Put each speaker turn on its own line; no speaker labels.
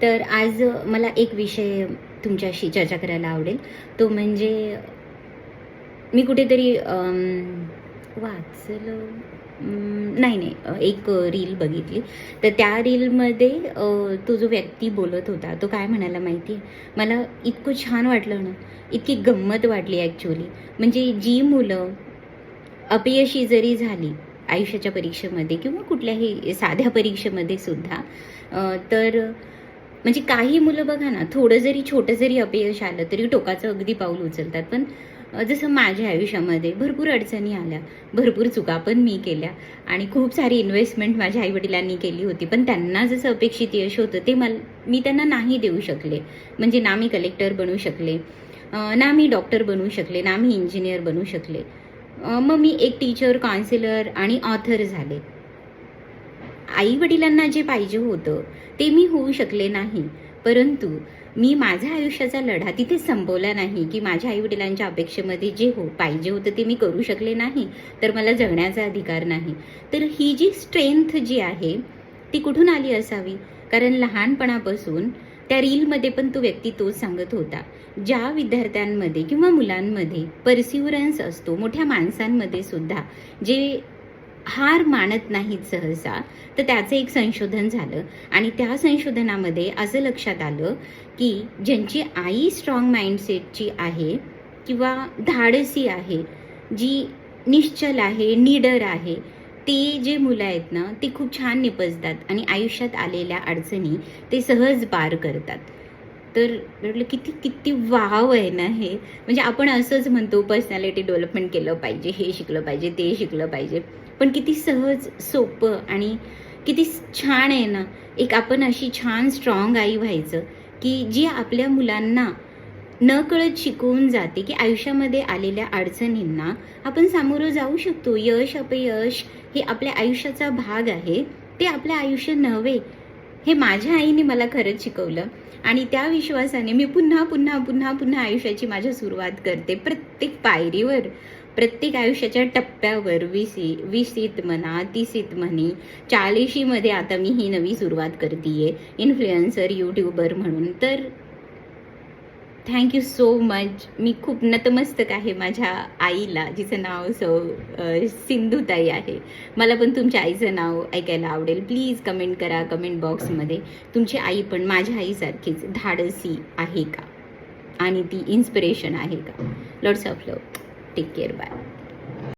तर आज मला एक विषय तुमच्याशी चर्चा करायला आवडेल. तो म्हणजे मी कुठेतरी वाचलं एक रील बघितली. तर त्या रीलमध्ये तो जो व्यक्ती बोलत होता तो काय म्हणाला माहिती आहे? मला इतकं छान वाटलं ना, इतकी गंमत वाटली ॲक्च्युअली. म्हणजे जी मुलं अपयशी जरी झाली आयुष्याच्या परीक्षेमध्ये किंवा कुठल्याही साध्या परीक्षेमध्ये सुद्धा, तर म्हणजे काही मुलं बघा ना, थोडं जरी छोटं जरी अपयश आलं तरी टोकाचं अगदी पाऊल उचलतात. पण जसं माझ्या आयुष्यामध्ये भरपूर अडचणी आल्या, भरपूर चुका पण मी केल्या आणि खूप सारी इन्व्हेस्टमेंट माझ्या आईवडिलांनी केली होती. पण त्यांना जसं अपेक्षित यश होतं ते मी त्यांना नाही देऊ शकले. म्हणजे ना मी कलेक्टर बनू शकले, ना मी डॉक्टर बनू शकले, ना मी इंजिनियर बनू शकले. मग मी एक टीचर, काउन्सिलर आणि ऑथर झाले. आई-वडिलांना जे पाहिजे होतं ते मी होऊ शकले नाही. परंतु मी माझ्या आयुष्याचा लढा तिथे संपवला नाही, की माझ्या आई-वडिलांच्या अपेक्षेमध्ये जे पाहिजे होतं ते मी करू शकले नाही, तर मला जगण्याचा अधिकार नाही. तर ही जी स्ट्रेंथ जी आहे ती कुठून आली असावी? कारण लहानपणापासून त्या रीलमध्ये पण तो व्यक्ती तोच सांगत होता. ज्या विद्यार्थ्यांमध्ये किंवा मुलांमध्ये पर्सिव्हरन्स असतो, मोठ्या माणसांमध्ये सुद्धा जे हार मानत नाहीत सहसा, तर त्याचं एक संशोधन झालं आणि त्या संशोधनामध्ये असं लक्षात आलं की ज्यांची आई स्ट्रॉंग माइंडसेटची आहे किंवा धाडसी आहे, जी निश्चल आहे, निडर आहे, ते जे मुलं आहेत ना, ते खूप छान निपजतात आणि आयुष्यात आलेल्या अडचणी ते सहज पार करतात. तर म्हटलं किती किती वाव आहे ना हे. म्हणजे आपण असंच म्हणतो पर्सनॅलिटी डेव्हलपमेंट केलं पाहिजे, हे शिकलं पाहिजे, ते शिकलं पाहिजे. पण किती सहज, सोपं आणि किती छान आहे ना, एक आपण अशी छान स्ट्रॉंग आई व्हायचं, की जी आपल्या मुलांना नकळत शिकवून जाते, की आयुष्यामध्ये आलेल्या अडचणींना आपण सामोरं जाऊ शकतो. यश, अपयश हे आपल्या आयुष्याचा भाग आहे. ते आपलं आयुष्य नव्हे. हे माझ्या आईने मला खरंच शिकवलं आणि त्या विश्वासाने मी पुन्हा पुन्हा पुन्हा पुन्हा आयुष्याची माझ्या सुरुवात करते. प्रत्येक पायरीवर, प्रत्येक आयुष्याच्या टप्प्यावर 20वीत म्हणा, 30वीत म्हणी, 40मध्ये आता मी ही नवी सुरुवात करते इन्फ्लुएन्सर, यूट्यूबर म्हणून. तर थँक्यू सो मच. मी खूप नतमस्तक आहे माझ्या आईला, जिचं नाव सिंधुताई आहे. मला पण तुमच्या आईचं नाव ऐकायला आवडेल. प्लीज कमेंट करा कमेंट बॉक्समध्ये. तुमची आई पण माझ्या आईसारखीच धाडसी आहे का? आणि ती इन्स्पिरेशन आहे का? Lots of love. Take care. Bye.